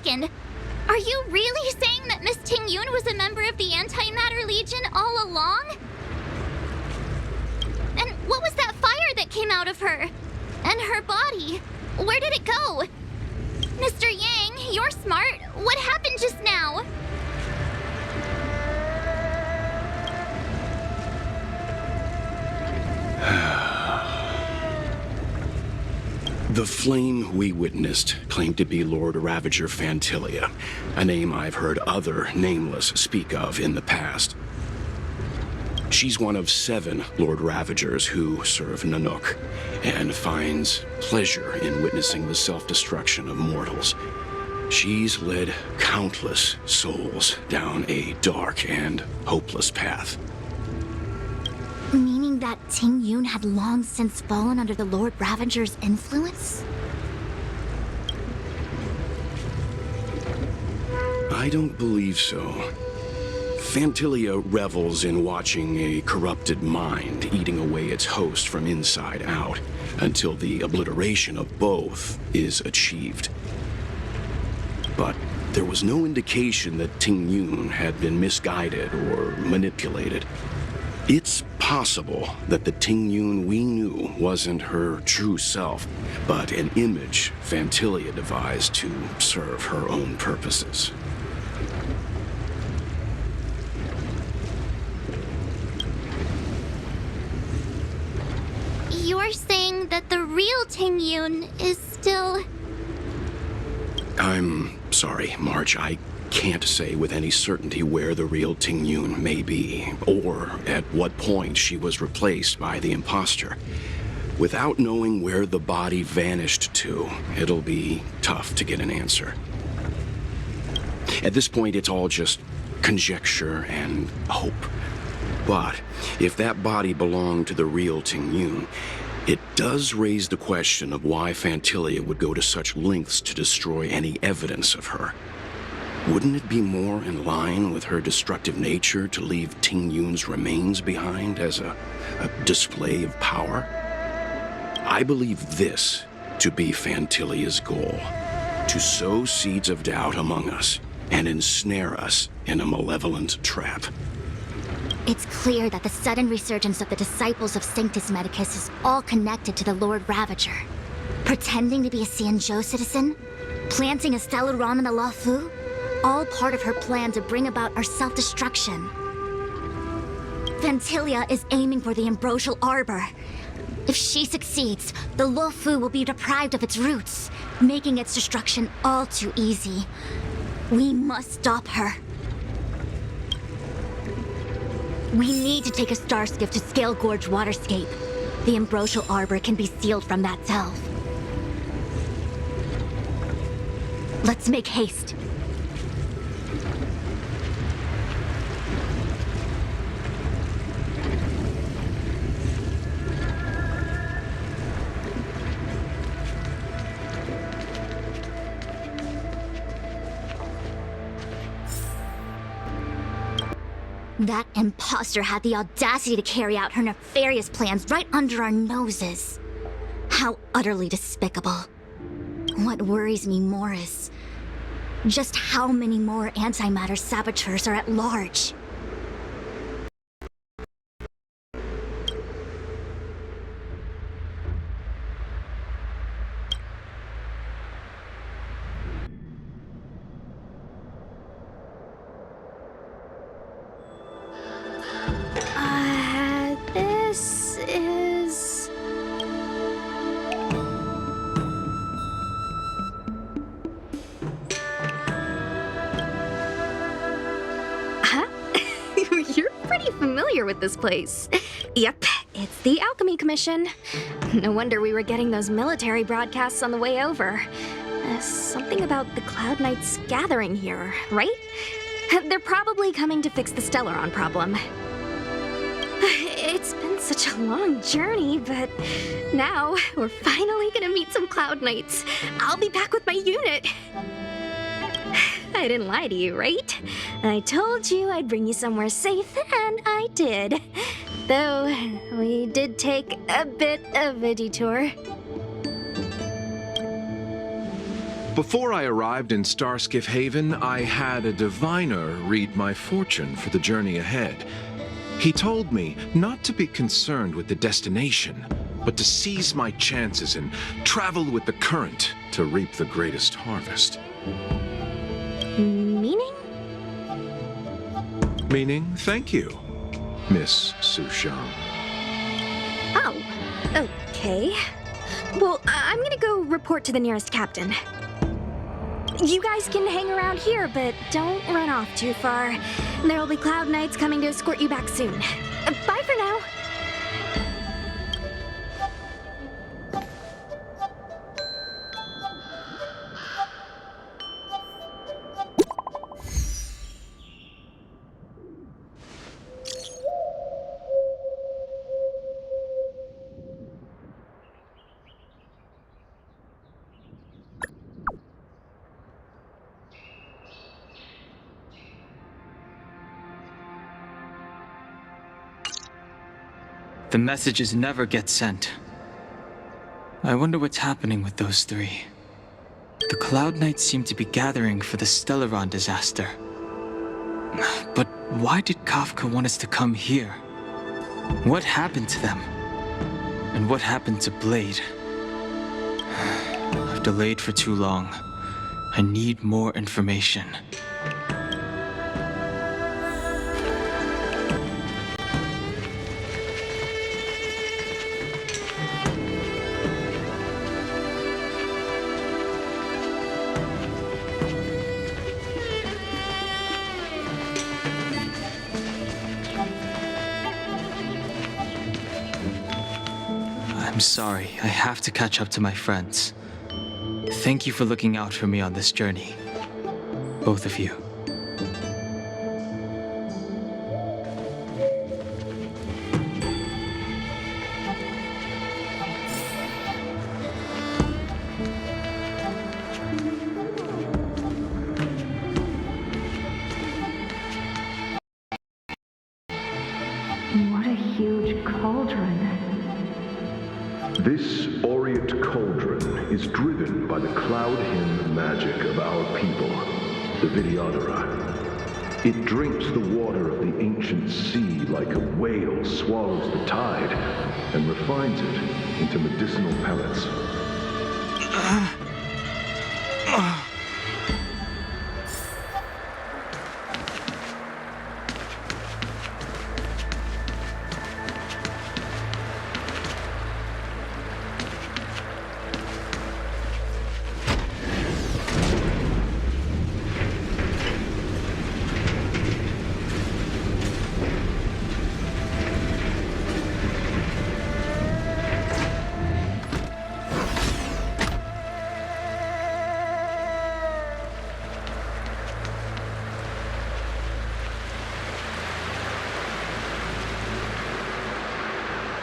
second. Are you really saying that Miss Ting-Yun was a member of the Antimatter Legion all along? And what was that fire that came out of her? And her body? Where did it go? Mr. Yang, you're smart. What happened just now? The flame we witnessed claimed to be Lord Ravager Fantilia, a name I've heard other Nameless speak of in the past. She's one of 7 Lord Ravagers who serve Nanook, and finds pleasure in witnessing the self-destruction of mortals. She's led countless souls down a dark and hopeless path. Meaning that Ting-Yun had long since fallen under the Lord Ravager's influence? I don't believe so. Fantilia revels in watching a corrupted mind eating away its host from inside out, until the obliteration of both is achieved. But there was no indication that Ting-Yun had been misguided or manipulated. It's possible that the Ting-Yun we knew wasn't her true self, but an image Fantilia devised to serve her own purposes. You're saying that the real Ting-Yun is still... I'm sorry, March. I can't say with any certainty where the real Ting-Yun may be, or at what point she was replaced by the imposter. Without knowing where the body vanished to, it'll be tough to get an answer. At this point, it's all just conjecture and hope. But if that body belonged to the real Ting-Yun, it does raise the question of why Fantilia would go to such lengths to destroy any evidence of her. Wouldn't it be more in line with her destructive nature to leave Ting-Yun's remains behind as a display of power? I believe this to be Fantilia's goal: to sow seeds of doubt among us and ensnare us in a malevolent trap. It's clear that the sudden resurgence of the disciples of Sanctus Medicus is all connected to the Lord Ravager. Pretending to be a Xianzhou citizen? Planting a Stellaron in the Luofu? All part of her plan to bring about our self-destruction. Fantilia is aiming for the Ambrosial Arbor. If she succeeds, the Luofu will be deprived of its roots, making its destruction all too easy. We must stop her. We need to take a star skiff to Scale Gorge Waterscape. The Ambrosial Arbor can be sealed from that delve. Let's make haste. That imposter had the audacity to carry out her nefarious plans right under our noses. How utterly despicable. What worries me more is just how many more antimatter saboteurs are at large. This is... Huh? You're pretty familiar with this place. Yep, it's the Alchemy Commission. No wonder we were getting those military broadcasts on the way over. Something about the Cloud Knights gathering here, right? They're probably coming to fix the Stellaron problem. It's been such a long journey, but now we're finally gonna meet some Cloud Knights. I'll be back with my unit. I didn't lie to you, right? I told you I'd bring you somewhere safe, and I did. Though, we did take a bit of a detour. Before I arrived in Starskiff Haven, I had a diviner read my fortune for the journey ahead. He told me not to be concerned with the destination, but to seize my chances and travel with the current to reap the greatest harvest. Meaning? Meaning, thank you, Miss Sushang. Oh, okay. Well, I'm gonna go report to the nearest captain. You guys can hang around here, but don't run off too far. There'll be Cloud Knights coming to escort you back soon. Bye for now. The messages never get sent. I wonder what's happening with those three. The Cloud Knights seem to be gathering for the Stellaron disaster. But why did Kafka want us to come here? What happened to them? And what happened to Blade? I've delayed for too long. I need more information. I'm sorry, I have to catch up to my friends. Thank you for looking out for me on this journey. Both of you. What a huge cauldron. This aureate cauldron is driven by the cloud hymn magic of our people, the Vidyadhara. It drinks the water of the ancient sea like a whale swallows the tide and refines it into medicinal pellets.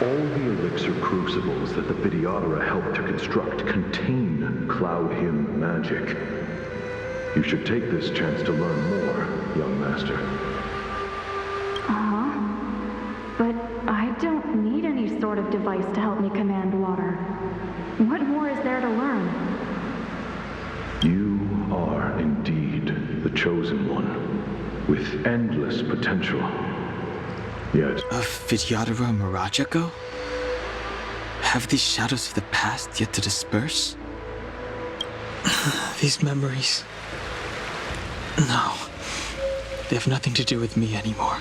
All the elixir crucibles that the Vidyadhara helped to construct contain cloud hymn magic. You should take this chance to learn more, young master. But I don't need any sort of device to help me command water. What more is there to learn? You are indeed the chosen one, with endless potential. Yet, Of Vidyadhara Mirajago? Have these shadows of the past yet to disperse? These memories... No. They have nothing to do with me anymore.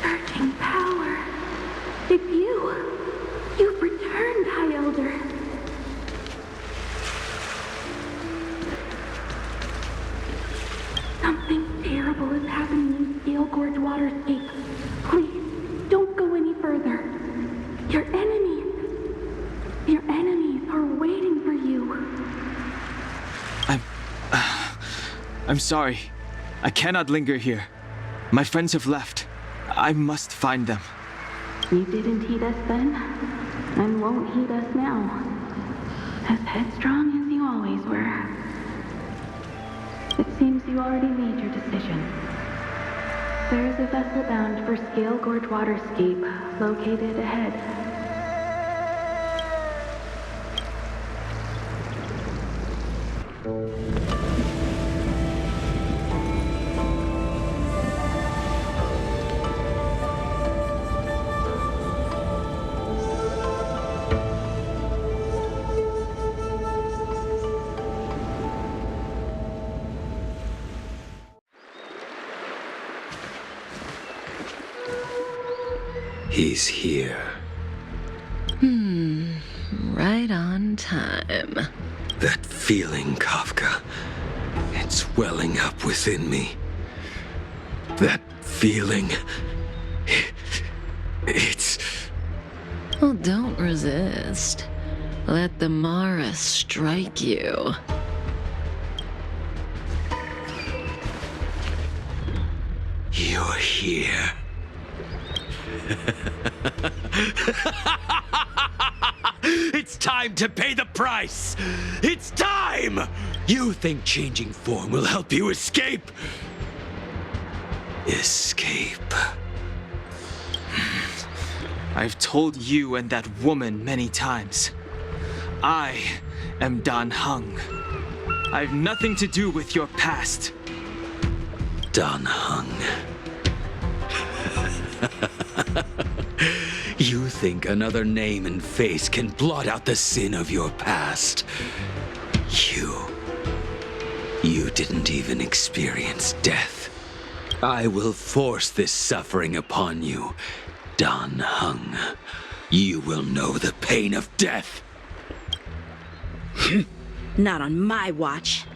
Surging power. It's you. You've returned, High Elder. Something terrible is happening in Steel Gorge Waterscape. Please, don't go any further. Your enemies are waiting for you. I'm sorry. I cannot linger here. My friends have left. I must find them. You didn't heed us then, and won't heed us now. As headstrong as you always were. It seems you already made your decision. There is a vessel bound for Scale Gorge Waterscape, located ahead. He's here. Right on time. That feeling, Kafka. It's welling up within me. That feeling. It's... Well, don't resist. Let the Mara strike you. You're here. It's time to pay the price! It's time! You think changing form will help you escape? Escape. I've told you and that woman many times. I am Dan Heng. I've nothing to do with your past. Dan Heng. You think another name and face can blot out the sin of your past? You didn't even experience death. I will force this suffering upon you, Dan Heng. You will know the pain of death. Not on my watch.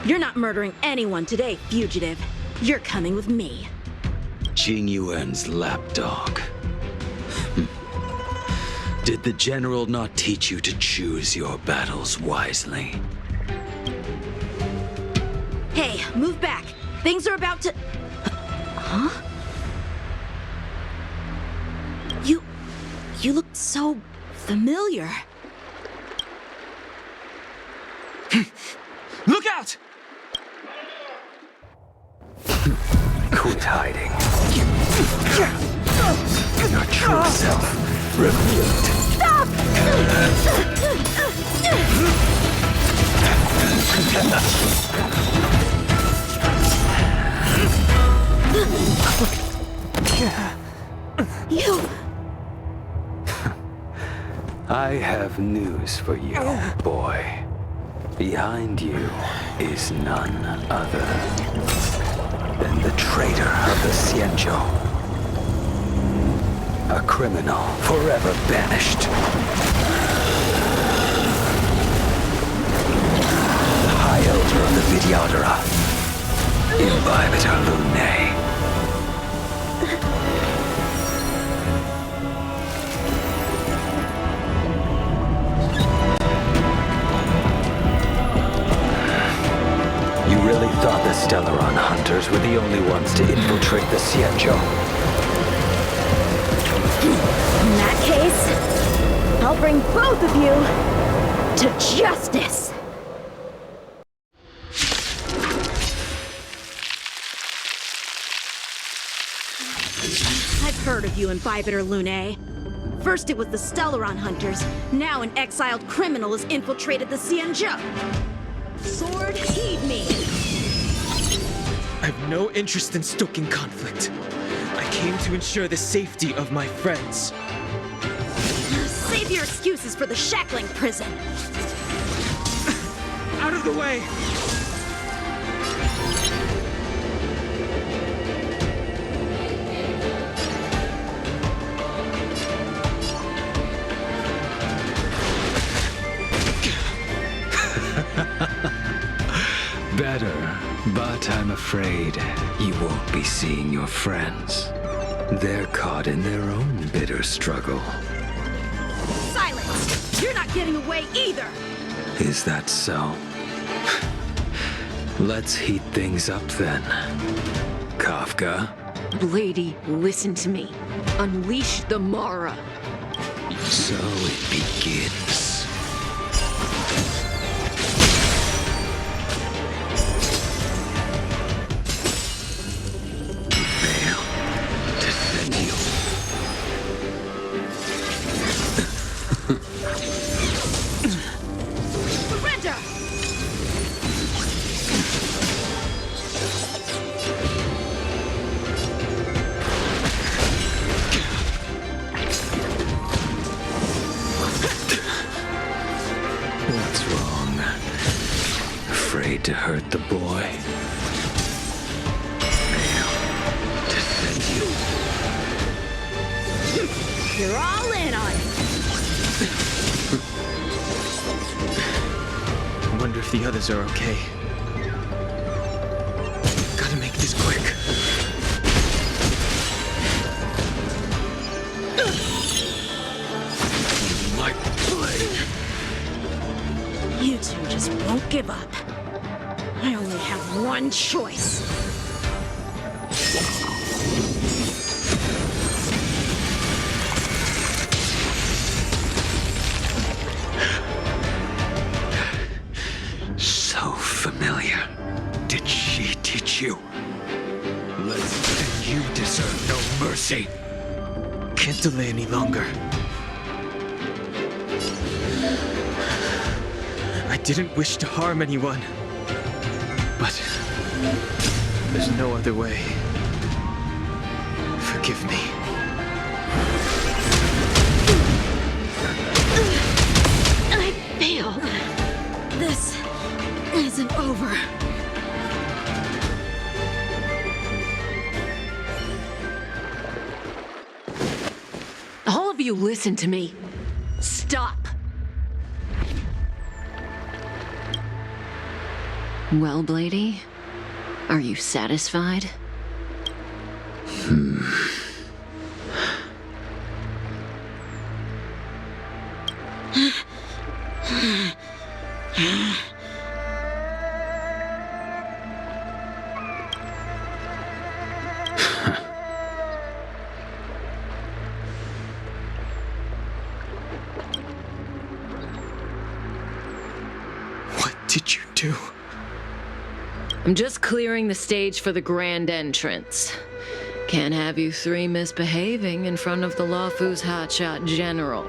You're not murdering anyone today, fugitive. You're coming with me. Jing Yuan's lapdog. Did the general not teach you to choose your battles wisely? Hey, move back. Things are about to... Huh? You look so familiar. Look out! Quit hiding. Your true self revealed. Stop! You... I have news for you, boy. Behind you is none other than the traitor of the Xianzhou. A criminal forever banished. The High Elder of the Vidyadhara. Imbibitor Lunae. You really thought the Stellaron hunters were the only ones to infiltrate the Xianzhou? In that case, I'll bring both of you to justice. I've heard of you, Imbibitor Lunae. First it was the Stellaron hunters, now an exiled criminal has infiltrated the Xianzhou. Sword, heed me! I have no interest in stoking conflict. I came to ensure the safety of my friends. Save your excuses for the shackling prison. Out of the way! Better, but I'm afraid you won't be seeing your friends. They're caught in their own bitter struggle. Silence! You're not getting away either! Is that so? Let's heat things up then. Kafka? Lady, listen to me. Unleash the Mara. So it begins. Fail to send you. Surrender! What's wrong? Afraid to hurt the boy? Fail to send you. You're all in on it. I wonder if the others are okay. Gotta make this quick. My blade. You two just won't give up. I only have one choice. So familiar. Did she teach you? Then you deserve no mercy. Can't delay any longer. I didn't wish to harm anyone. But there's no other way. Forgive me. I failed. This isn't over. All of you listen to me. Stop. Well, Blady, are you satisfied? What did you do? I'm just clearing the stage for the grand entrance. Can't have you three misbehaving in front of the Lawfu's hotshot general.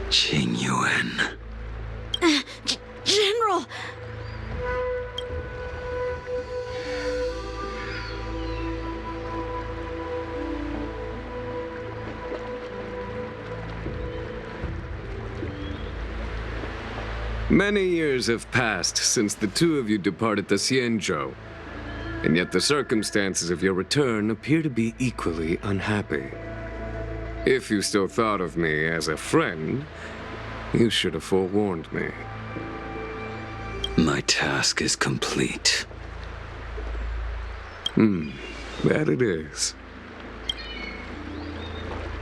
Qing Yuan. General! Many years have passed since the two of you departed the Xianzhou, and yet the circumstances of your return appear to be equally unhappy. If you still thought of me as a friend, you should have forewarned me. My task is complete. That it is.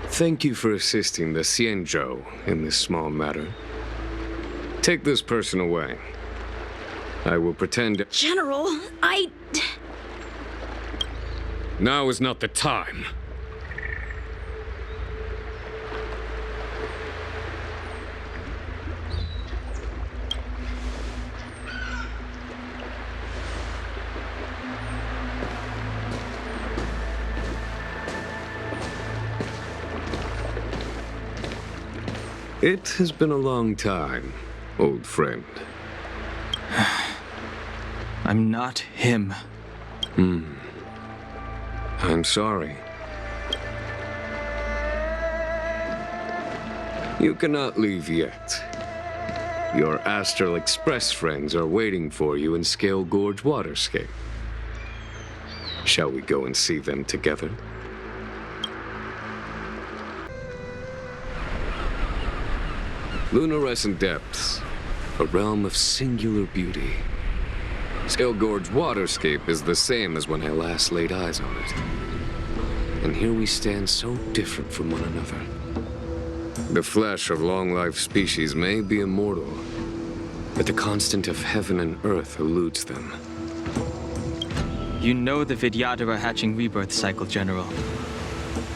Thank you for assisting the Xianzhou in this small matter. Take this person away. I will pretend... General, Now is not the time. It has been a long time, old friend. I'm not him. I'm sorry. You cannot leave yet. Your Astral Express friends are waiting for you in Scale Gorge Waterscape. Shall we go and see them together? Lunarescent Depths, a realm of singular beauty. Skelgorge's waterscape is the same as when I last laid eyes on it. And here we stand so different from one another. The flesh of long-lived species may be immortal, but the constant of heaven and earth eludes them. You know the Vidyadhara hatching rebirth cycle, General.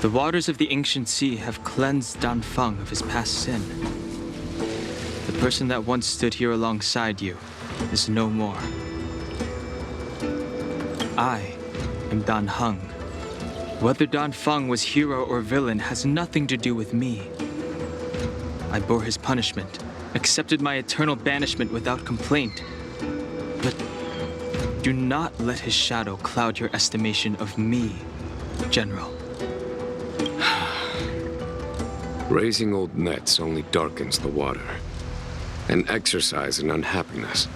The waters of the ancient sea have cleansed Dan Feng of his past sin. The person that once stood here alongside you is no more. I am Dan Heng. Whether Dan Feng was hero or villain has nothing to do with me. I bore his punishment, accepted my eternal banishment without complaint. But do not let his shadow cloud your estimation of me, General. Raising old nets only darkens the water, an exercise in unhappiness.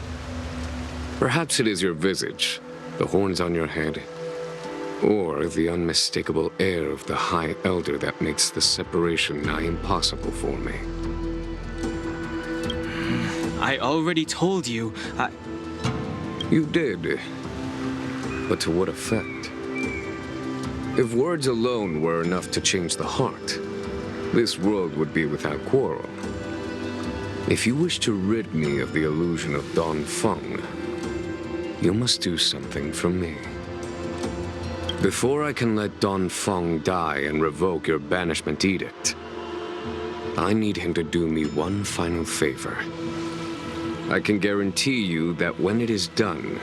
Perhaps it is your visage, the horns on your head, or the unmistakable air of the High Elder that makes the separation nigh impossible for me. I already told you, You did, but to what effect? If words alone were enough to change the heart, this world would be without quarrel. If you wish to rid me of the illusion of Dan Feng, you must do something for me. Before I can let Dan Feng die and revoke your banishment edict, I need him to do me one final favor. I can guarantee you that when it is done,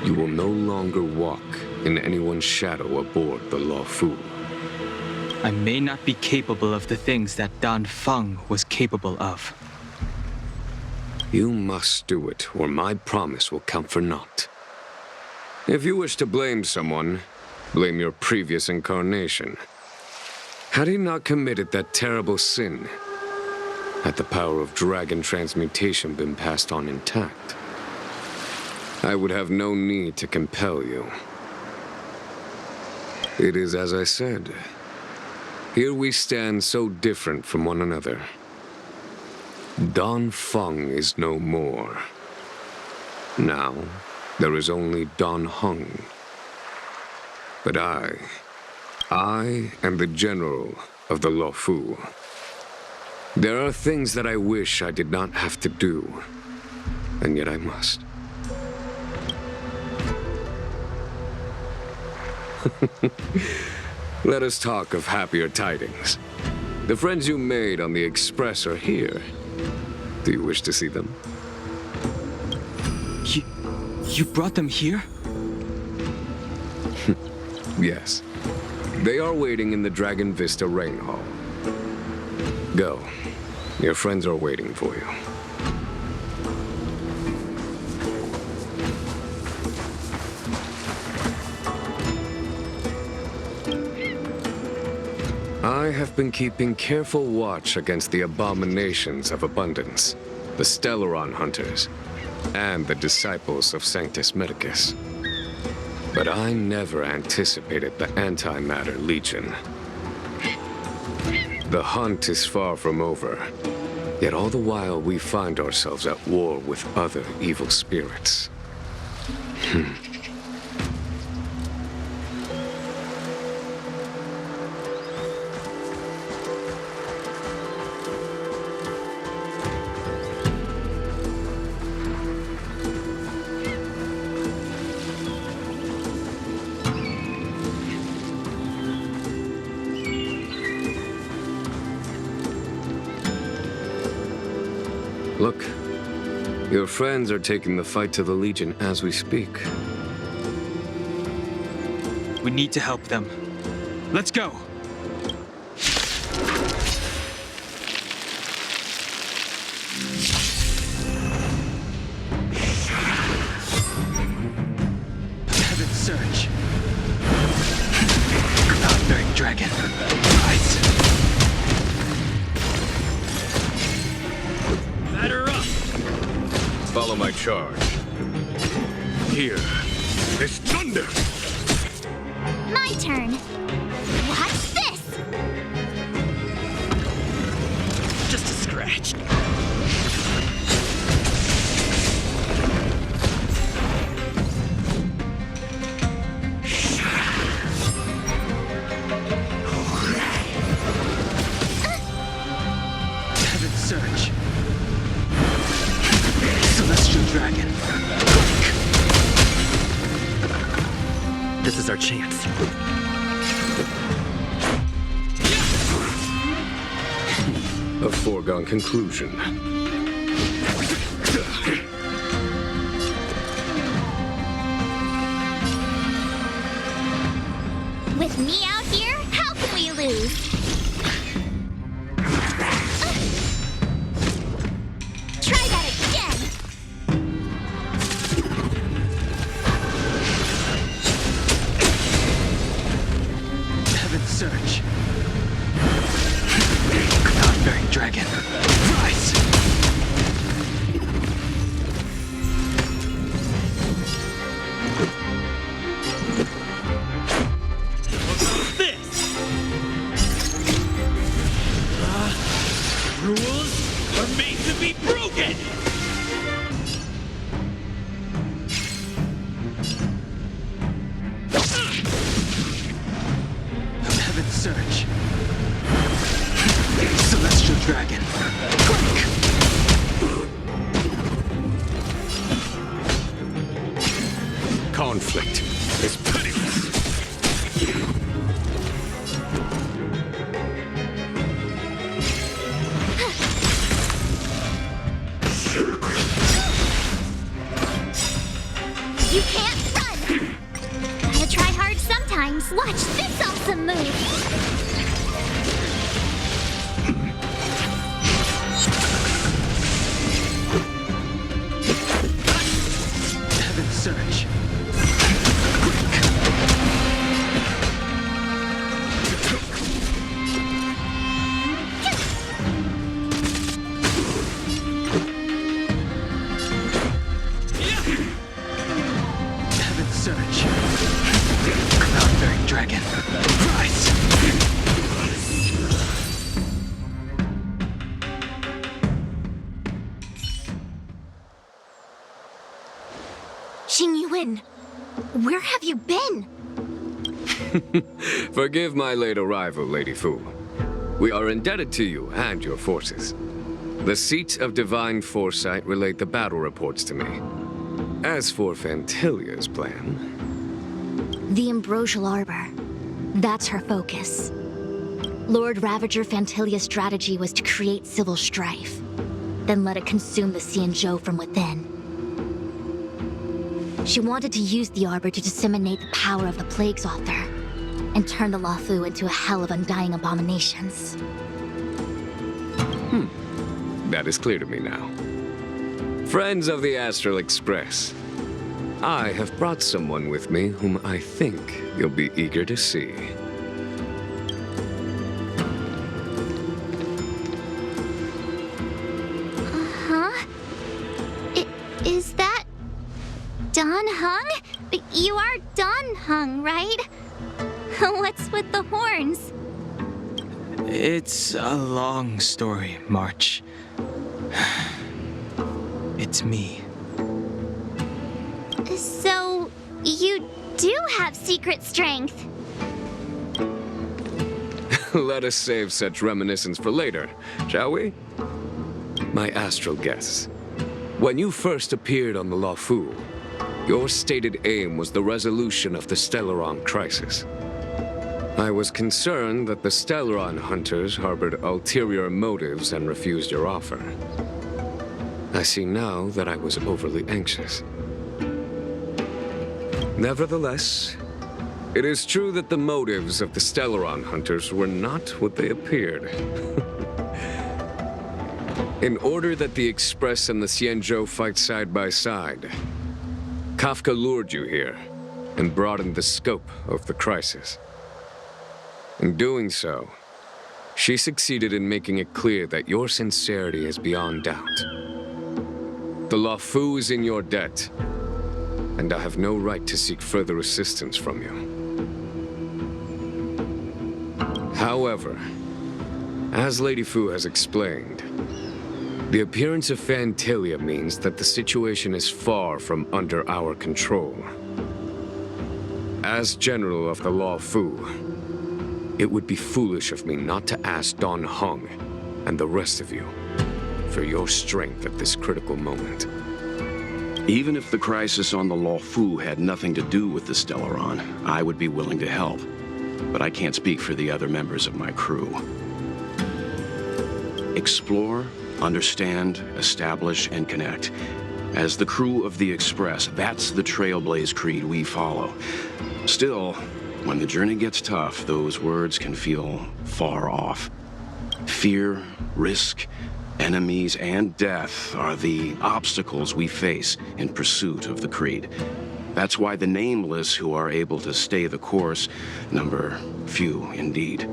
you will no longer walk in anyone's shadow aboard the Luofu. I may not be capable of the things that Dan Feng was capable of. You must do it, or my promise will count for naught. If you wish to blame someone, blame your previous incarnation. Had he not committed that terrible sin, had the power of dragon transmutation been passed on intact, I would have no need to compel you. It is as I said. Here we stand so different from one another. Dan Feng is no more. Now, there is only Dan Heng. But I am the general of the Luofu. There are things that I wish I did not have to do, and yet I must. Let us talk of happier tidings. The friends you made on the Express are here. Do you wish to see them? You brought them here? Yes. They are waiting in the Dragon Vista Rain Hall. Go. Your friends are waiting for you. I have been keeping careful watch against the abominations of abundance, the Stellaron hunters, and the disciples of Sanctus Medicus. But I never anticipated the Antimatter Legion. The hunt is far from over, yet all the while we find ourselves at war with other evil spirits. Look, your friends are taking the fight to the Legion as we speak. We need to help them. Let's go! Heaven Surge. Cloud-bearing dragon. Rise. Batter up! Follow my charge. Here is thunder! My turn. What's this? Just a scratch. This is our chance. A foregone conclusion. With me out here, how can we lose? Try that again! Heaven's Surge. Cloud-bearing dragon. Rise! This! Rules are made to be broken! Heaven's Surge. Celestial dragon. Quake! Conflict is pitiless. You can't run! Gotta try hard sometimes. Watch this awesome move! Heaven's Surge. Heaven's Surge. Cloud-bearing dragon. Rise! Xing Yuan, where have you been? Forgive my late arrival, Lady Fu. We are indebted to you and your forces. The seats of divine foresight relate the battle reports to me. As for Fantilia's plan... The Ambrosial Arbor. That's her focus. Lord Ravager Fantilia's strategy was to create civil strife, then let it consume the Xianzhou from within. She wanted to use the Arbor to disseminate the power of the Plague's Author, and turn the Luofu into a hell of undying abominations. That is clear to me now. Friends of the Astral Express, I have brought someone with me whom I think you'll be eager to see. Huh? Is that... Dan Heng? You are Dan Heng, right? What's with the horns? It's a long story, March. It's me. So, you do have secret strength. Let us save such reminiscence for later, shall we? My astral guests, when you first appeared on the Luofu, your stated aim was the resolution of the Stellaron crisis. I was concerned that the Stellaron hunters harbored ulterior motives and refused your offer. I see now that I was overly anxious. Nevertheless, it is true that the motives of the Stellaron hunters were not what they appeared. In order that the Express and the Xianzhou fight side by side, Kafka lured you here and broadened the scope of the crisis. In doing so, she succeeded in making it clear that your sincerity is beyond doubt. The Luofu is in your debt, and I have no right to seek further assistance from you. However, as Lady Fu has explained, the appearance of Fantilia means that the situation is far from under our control. As General of the Luofu, it would be foolish of me not to ask Dan Heng and the rest of you for your strength at this critical moment. Even if the crisis on the Luofu had nothing to do with the Stellaron, I would be willing to help. But I can't speak for the other members of my crew. Explore, understand, establish, and connect. As the crew of the Express, that's the Trailblaze creed we follow. Still, when the journey gets tough, those words can feel far off. Fear, risk, enemies, and death are the obstacles we face in pursuit of the creed. That's why the nameless who are able to stay the course number few indeed.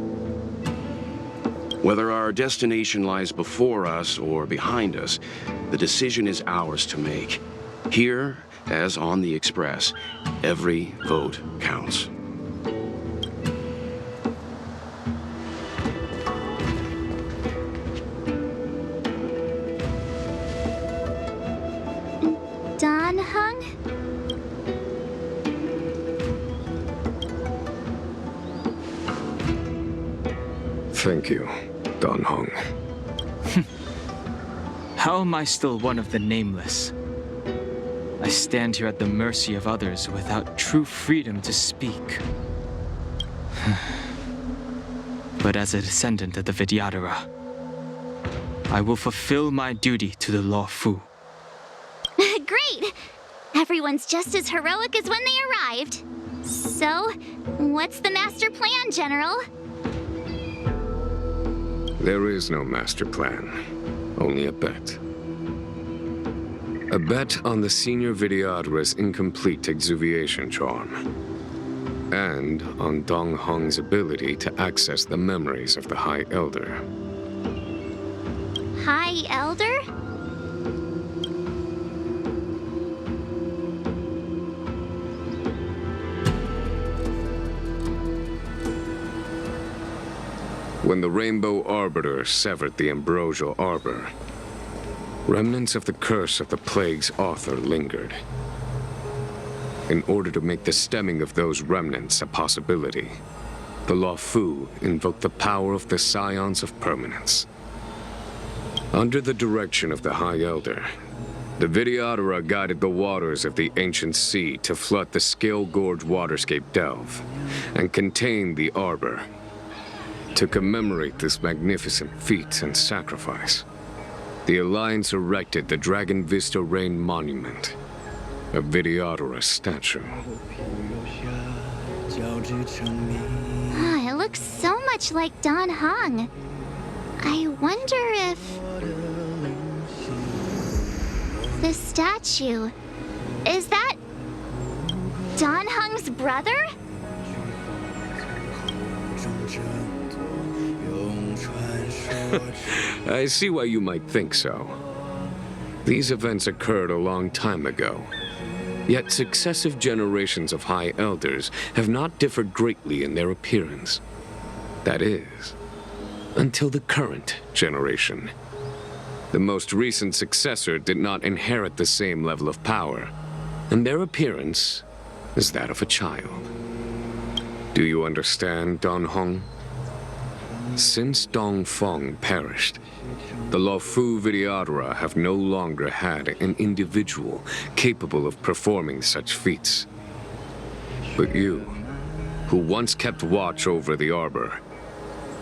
Whether our destination lies before us or behind us, the decision is ours to make. Here, as on the Express, every vote counts. Dan Heng? Thank you, Dan Heng. How am I still one of the nameless? I stand here at the mercy of others without true freedom to speak. But as a descendant of the Vidyadhara, I will fulfill my duty to the Luofu. Great! Everyone's just as heroic as when they arrived. So, what's the master plan, General? There is no master plan, only a bet. A bet on the senior Vidyadhara's incomplete exuviation charm, and on Dan Heng's ability to access the memories of the High Elder. High Elder? When the Rainbow Arbiter severed the Ambrosial Arbor, remnants of the curse of the plague's author lingered. In order to make the stemming of those remnants a possibility, the Luofu invoked the power of the Scions of Permanence. Under the direction of the High Elder, the Vidyadhara guided the waters of the ancient sea to flood the Scale Gorge waterscape delve and contain the Arbor. To commemorate this magnificent feat and sacrifice, the Alliance erected the Dragon Vista Rain Monument, a Vidyadhara statue. It looks so much like Dan Heng. I wonder if... the statue... is that... Dan Heng's brother? I see why you might think so. These events occurred a long time ago. Yet successive generations of High Elders have not differed greatly in their appearance. That is, until the current generation. The most recent successor did not inherit the same level of power, and their appearance is that of a child. Do you understand, Dan Heng? Since Dongfeng perished, the Luofu Vidyadhara have no longer had an individual capable of performing such feats. But you, who once kept watch over the Arbor,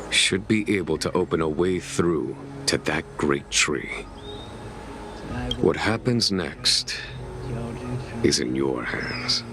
should be able to open a way through to that great tree. What happens next is in your hands.